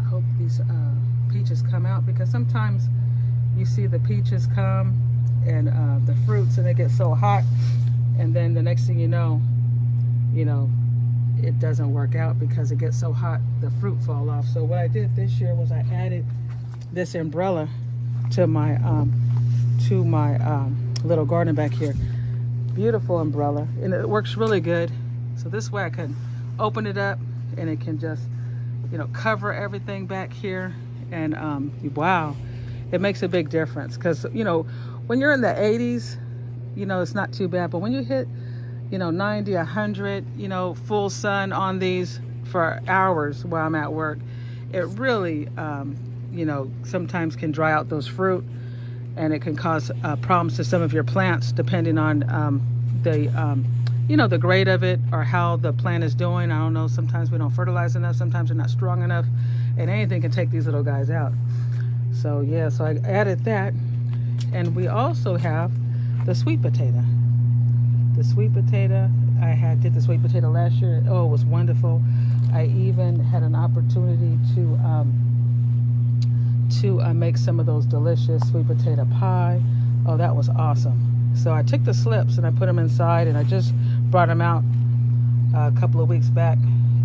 I hope these peaches come out, because sometimes you see the peaches come and the fruits, and they get so hot, and then the next thing you know, it doesn't work out because it gets so hot, the fruit fall off. So what I did this year was I added this umbrella to my little garden back here. Beautiful umbrella, and it works really good. So this way I can open it up and it can just cover everything back here, and wow, it makes a big difference. Because when you're in the 80s, it's not too bad, but when you hit 90, 100, full sun on these for hours while I'm at work, it really sometimes can dry out those fruit, and it can cause problems to some of your plants, depending on the grade of it or how the plant is doing. I don't know, sometimes we don't fertilize enough, sometimes they're not strong enough, and anything can take these little guys out. So yeah, so I added that. And we also have the sweet potato. The sweet potato, I did the sweet potato last year. Oh, it was wonderful. I even had an opportunity to make some of those delicious sweet potato pie. Oh, that was awesome. So I took the slips and I put them inside, and I just brought them out a couple of weeks back,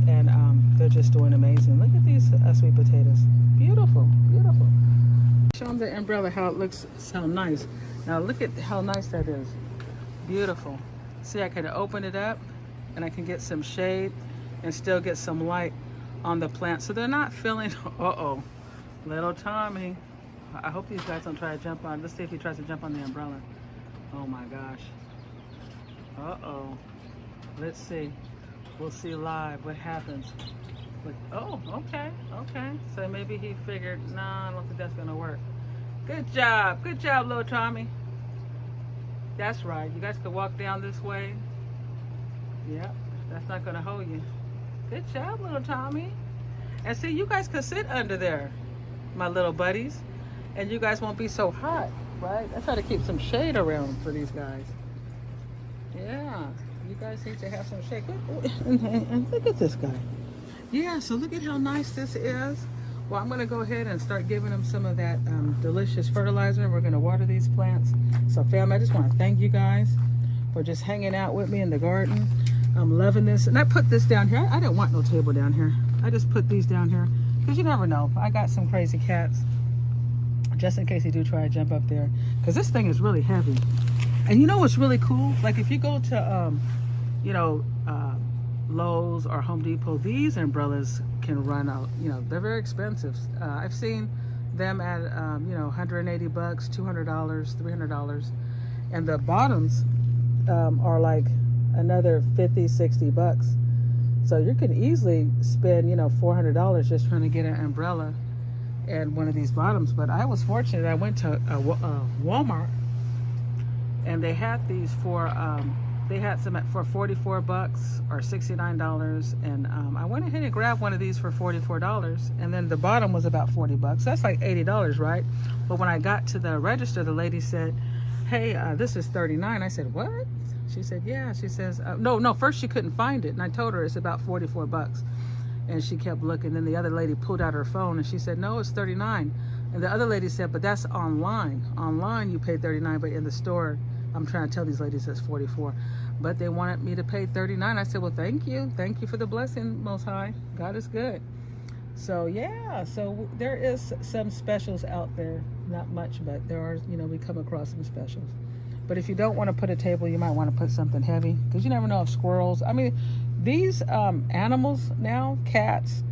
and they're just doing amazing. Look at these sweet potatoes. Beautiful, beautiful. Show them the umbrella, how it looks so nice. Now look at how nice that is. Beautiful. See, I can open it up and I can get some shade and still get some light on the plant, so they're not feeling uh-oh. Little Tommy. I hope these guys don't try to jump on. Let's see if he tries to jump on the umbrella. Oh my gosh. Uh-oh. Let's see. We'll see live what happens. But, oh, okay. So maybe he figured, nah, I don't think that's gonna work. Good job, little Tommy. That's right. You guys could walk down this way. Yep, that's not gonna hold you. Good job, little Tommy. And see, you guys could sit under there, my little buddies, and you guys won't be so hot, right? I try to keep some shade around for these guys. Yeah, you guys need to have some shade. And look at this guy. Yeah, so look at how nice this is. Well, I'm going to go ahead and start giving them some of that delicious fertilizer. We're going to water these plants. So, fam, I just want to thank you guys for just hanging out with me in the garden. I'm loving this. And I put this down here. I didn't want no table down here. I just put these down here because you never know. I got some crazy cats, just in case they do try to jump up there, because this thing is really heavy. And you know what's really cool? Like if you go to, Lowe's or Home Depot, these umbrellas can run out, they're very expensive. I've seen them at, $180, $200, $300. And the bottoms are like another $50, $60. So you can easily spend, $400 just trying to get an umbrella and one of these bottoms. But I was fortunate. I went to Walmart, and they had these for they had some for $44 or $69, and I went ahead and grabbed one of these for $44, and then the bottom was about $40. That's like $80, right? But when I got to the register, the lady said, "Hey, this is $39." I said, "What?" She said, "Yeah." She says, "No. First she couldn't find it, and I told her it's about $44." And she kept looking. Then the other lady pulled out her phone and she said, "No, it's $39." And the other lady said, "But that's online. Online you pay $39, but in the store, I'm trying to tell these ladies it's $44." But they wanted me to pay $39. I said, "Well, thank you for the blessing, Most High. God is good." So yeah, so there is some specials out there. Not much, but there are. We come across some specials. But if you don't want to put a table, you might want to put something heavy, because you never know if squirrels. I mean, These animals now, cats,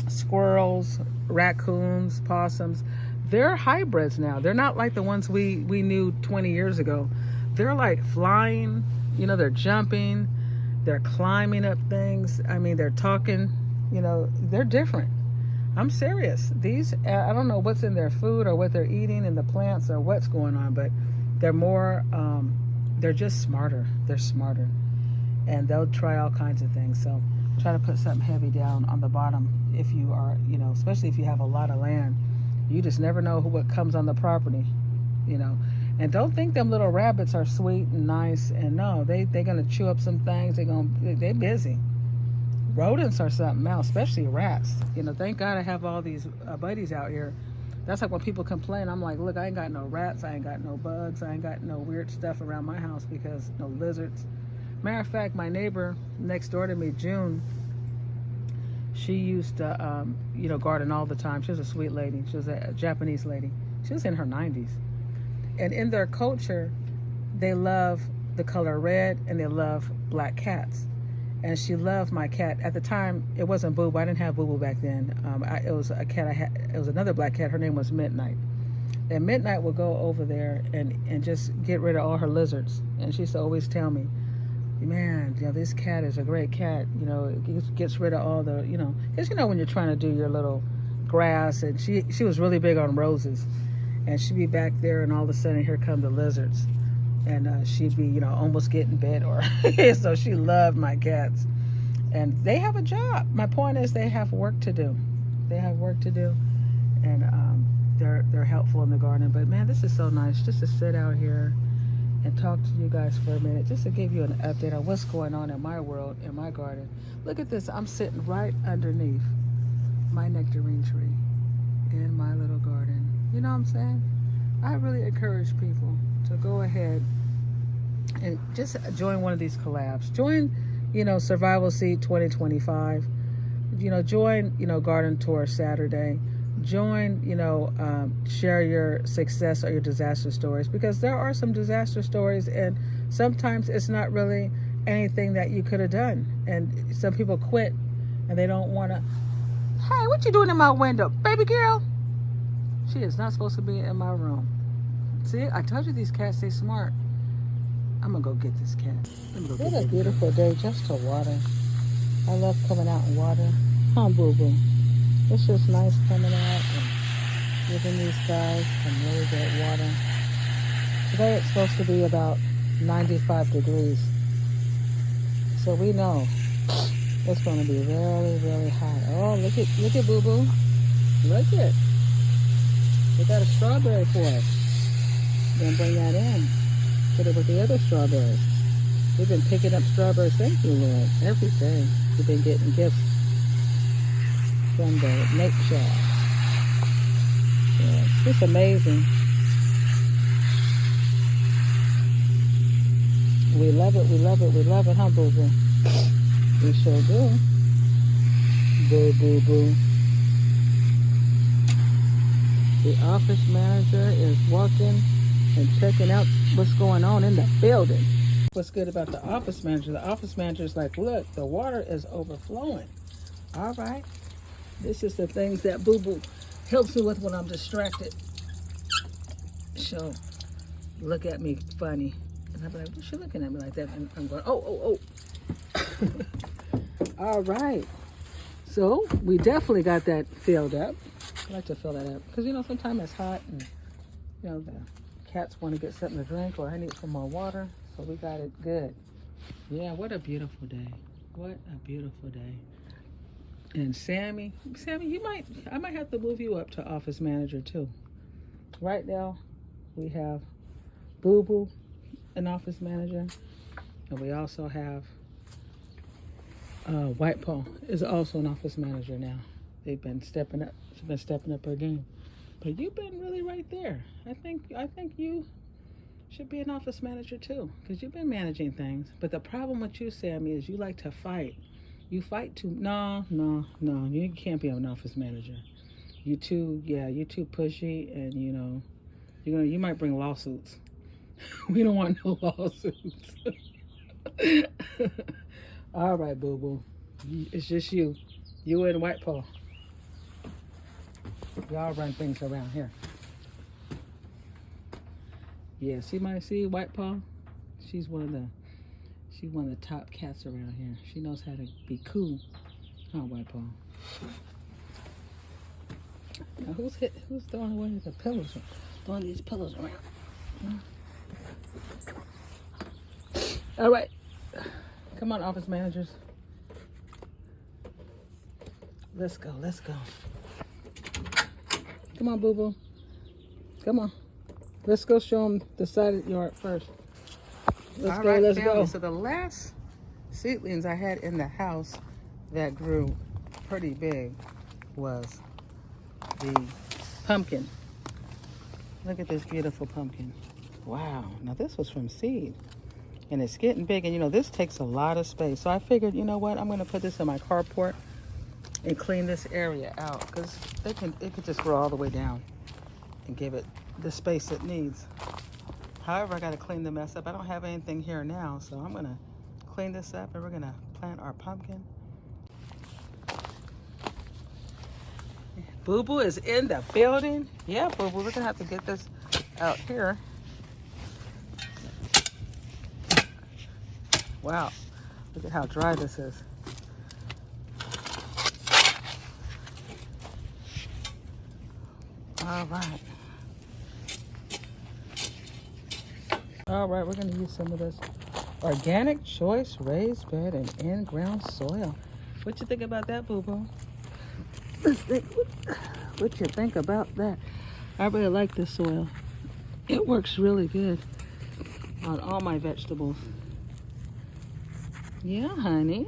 squirrels, raccoons, possums, they're hybrids now. They're not like the ones we knew 20 years ago. They're like flying, they're jumping, they're climbing up things. I mean, they're talking, they're different. I'm serious. These, I don't know what's in their food or what they're eating in the plants or what's going on, but they're more, they're just smarter. They're smarter. And they'll try all kinds of things. So try to put something heavy down on the bottom if you are, especially if you have a lot of land. You just never know what comes on the property, And don't think them little rabbits are sweet and nice. And no, they're going to chew up some things. They're busy. Rodents are something else, especially rats. Thank God I have all these buddies out here. That's like when people complain, I'm like, look, I ain't got no rats, I ain't got no bugs, I ain't got no weird stuff around my house, because no lizards. Matter of fact, my neighbor next door to me, June, she used to, garden all the time. She was a sweet lady. She was a Japanese lady. She was in her 90s. And in their culture, they love the color red and they love black cats. And she loved my cat. At the time, it wasn't Boo Boo. I didn't have Boo Boo back then. It was a cat I had. It was another black cat. Her name was Midnight. And Midnight would go over there and just get rid of all her lizards. And she used to always tell me, man, this cat is a great cat. It gets rid of all the, because when you're trying to do your little grass, and she was really big on roses, and she'd be back there, and all of a sudden here come the lizards, and she'd be, almost getting bit, or so she loved my cats, and they have a job. My point is, they have work to do. They have work to do, and they're helpful in the garden. But man, this is so nice just to sit out here and talk to you guys for a minute, just to give you an update on what's going on in my world, in my garden. Look at this. I'm sitting right underneath my nectarine tree in my little garden. You know what I'm saying? I really encourage people to go ahead and just join one of these collabs. Join, Survival Seed 2025. Join, Garden Tour Saturday. Join, share your success or your disaster stories, because there are some disaster stories, and sometimes it's not really anything that you could have done. And some people quit and they don't want to. Hey, what you doing in my window, baby girl? She is not supposed to be in my room. See, I told you these cats, they smart. I'm gonna go get this cat. What a beautiful day just to water. I love coming out and water. Huh, Boo Boo? It's just nice coming out and giving these guys some really good water. Today it's supposed to be about 95 degrees. So we know it's going to be really, really hot. Oh, look at Boo Boo. Look at. They got a strawberry for us. Then bring that in. Put it with the other strawberries. We've been picking up strawberries. Thank you, Lord. Every day we've been getting gifts from the nature. Yeah, it's just amazing. We love it, we love it, we love it, huh, Boo Boo? We sure do. Boo Boo Boo. The office manager is walking and checking out what's going on in the building. What's good about the office manager? The office manager is like, look, the water is overflowing. All right. This is the things that Boo Boo helps me with when I'm distracted. She'll look at me funny. And I'll be like, what's she looking at me like that? And I'm going, oh. All right. So we definitely got that filled up. I like to fill that up. Because, sometimes it's hot and, the cats want to get something to drink, or I need some more water. So we got it good. Yeah, what a beautiful day. What a beautiful day. And Sammy, I might have to move you up to office manager too. Right now, we have Boo Boo, an office manager, and we also have White Paw is also an office manager now. They've been stepping up. She's been stepping up her game. But you've been really right there. I think you should be an office manager too, because you've been managing things. But the problem with you, Sammy, is you like to fight. You fight too. No. You can't be an office manager. You too pushy, and you might bring lawsuits. We don't want no lawsuits. All right, boo boo. It's just you. You and White Paw. Y'all run things around here. Yeah, see White Paw? She's one of the top cats around here. She knows how to be cool. Huh, White Paw? Now who's throwing away the pillows? Throwing these pillows around. All right. Come on, office managers. Let's go. Come on, boo boo. Come on. Let's go show them the side of the yard first. Let's go. So the last seedlings I had in the house that grew pretty big was the pumpkin. Look at this beautiful pumpkin. Wow. Now this was from seed. And it's getting big. And you know, this takes a lot of space. So I figured, you know what? I'm going to put this in my carport and clean this area out. Because it could just grow all the way down and give it the space it needs. However, I got to clean the mess up. I don't have anything here now. So I'm going to clean this up and we're going to plant our pumpkin. Boo Boo is in the building. Yeah, Boo Boo, we're going to have to get this out here. Wow, look at how dry this is. All right. All right, we're gonna use some of this organic choice raised bed and in-ground soil. What you think about that, Boo Boo? What you think about that? I really like this soil. It works really good on all my vegetables. Yeah, honey.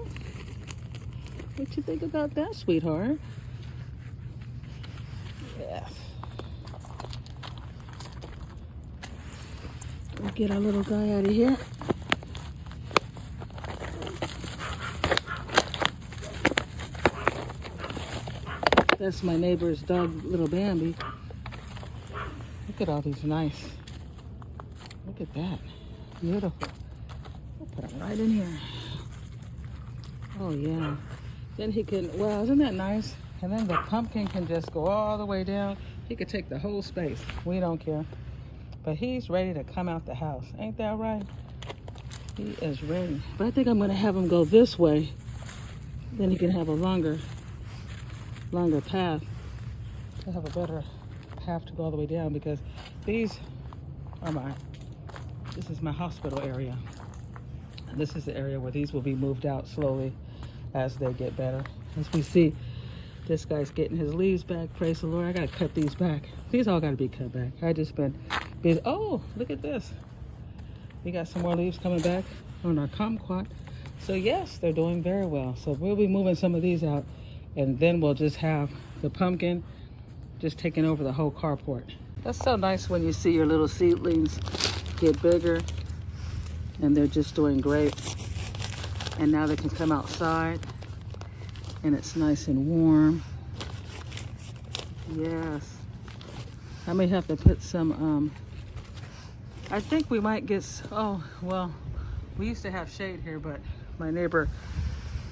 What you think about that, sweetheart? Yes. We'll get our little guy out of here. That's my neighbor's dog, little Bambi. Look at all these nice. Look at that. Beautiful. I'll put him right in here. Oh yeah. Then he can, well, isn't that nice? And then the pumpkin can just go all the way down. He could take the whole space. We don't care. But he's ready to come out the house. Ain't that right? He is ready. But I think I'm gonna have him go this way. Then he can have a longer path. To have a better path to go all the way down because these are this is my hospital area. And this is the area where these will be moved out slowly as they get better. As we see, this guy's getting his leaves back. Praise the Lord. I gotta cut these back. These all gotta be cut back. I just been busy. Oh, look at this. We got some more leaves coming back on our kumquat. So yes, they're doing very well. So we'll be moving some of these out and then we'll just have the pumpkin just taking over the whole carport. That's so nice when you see your little seedlings get bigger and they're just doing great. And now they can come outside and it's nice and warm. Yes. I may have to put some, I think we might get, oh, well, we used to have shade here, but my neighbor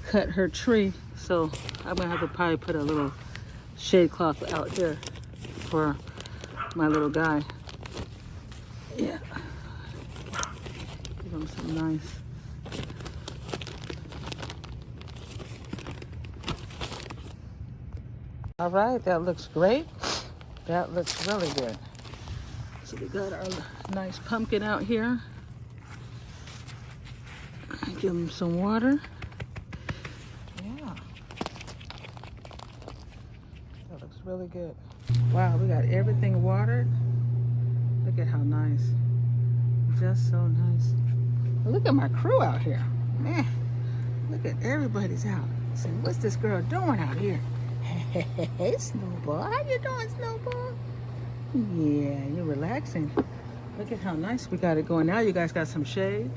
cut her tree. So I'm gonna have to probably put a little shade cloth out here for my little guy. Yeah. Give him some nice. All right, that looks great. That looks really good. So we got our nice pumpkin out here. Give him some water. Yeah. That looks really good. Wow, we got everything watered. Look at how nice. Just so nice. Look at my crew out here. Man, look at everybody's out. So what's this girl doing out here? Hey, Snowball. How you doing, Snowball? Yeah, you're relaxing. Look at how nice we got it going. Now you guys got some shade.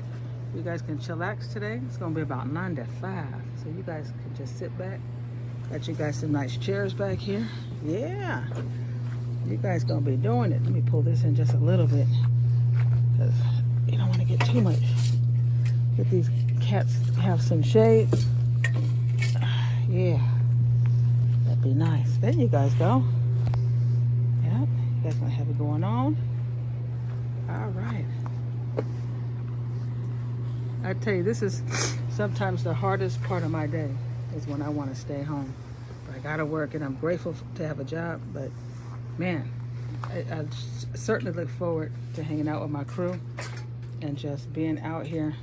You guys can chillax today. It's going to be about 9 to 5. So you guys can just sit back. Got you guys some nice chairs back here. Yeah. You guys going to be doing it. Let me pull this in just a little bit. Because you don't want to get too much. Get these cats have some shade. Yeah, that'd be nice. There you guys go. Yep, you guys gonna have it going on. All right. I tell you, this is sometimes the hardest part of my day is when I want to stay home. But I gotta work, and I'm grateful to have a job. But man, I certainly look forward to hanging out with my crew and just being out here.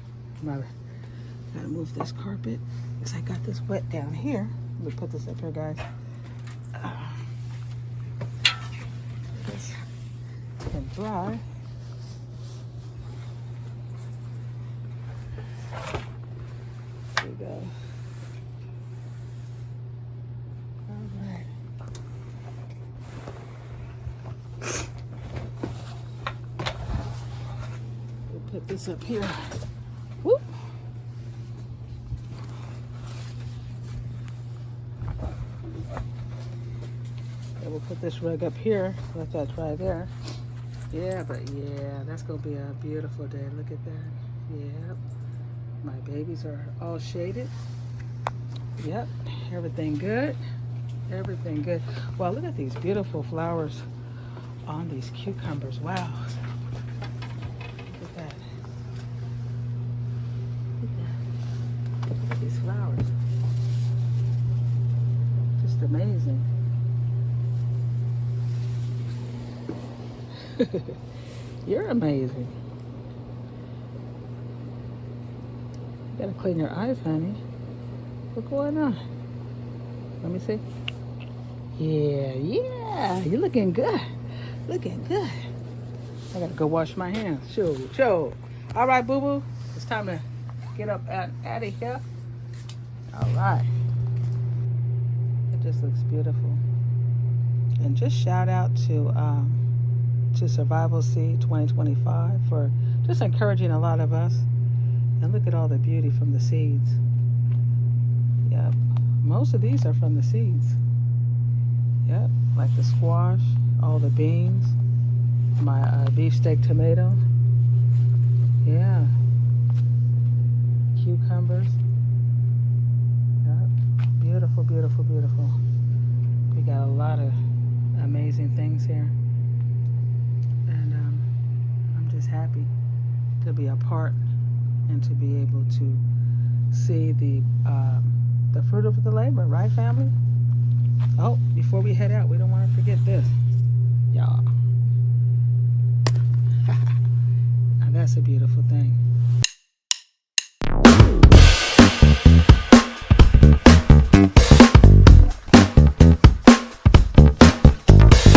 Gotta move this carpet because I got this wet down here. Let me put this up here, guys. This can dry. There we go. All right. We'll put this up here. Whoop. We'll put this rug up here. Let that dry there. Yeah, but yeah, that's gonna be a beautiful day. Look at that. Yep. My babies are all shaded. Yep. Everything good. Everything good. Wow, look at these beautiful flowers on these cucumbers. Wow. Look at that. Look at these flowers. Just amazing. You're amazing. You gotta clean your eyes, honey. What's going on? Let me see. Yeah, you're looking good. Looking good. I gotta go wash my hands. Sure. All right, boo-boo. It's time to get up out of here. All right. It just looks beautiful. And just shout out to Survival Seed 2025 for just encouraging a lot of us. And look at all the beauty from the seeds. Yep, most of these are from the seeds. Yep, like the squash, all the beans, my beefsteak tomato. Yeah, cucumbers. Yep, beautiful, beautiful, beautiful. We got a lot of amazing things here. Happy to be a part and to be able to see the fruit of the labor, right, family? Oh, before we head out, we don't want to forget this, y'all. Now that's a beautiful thing.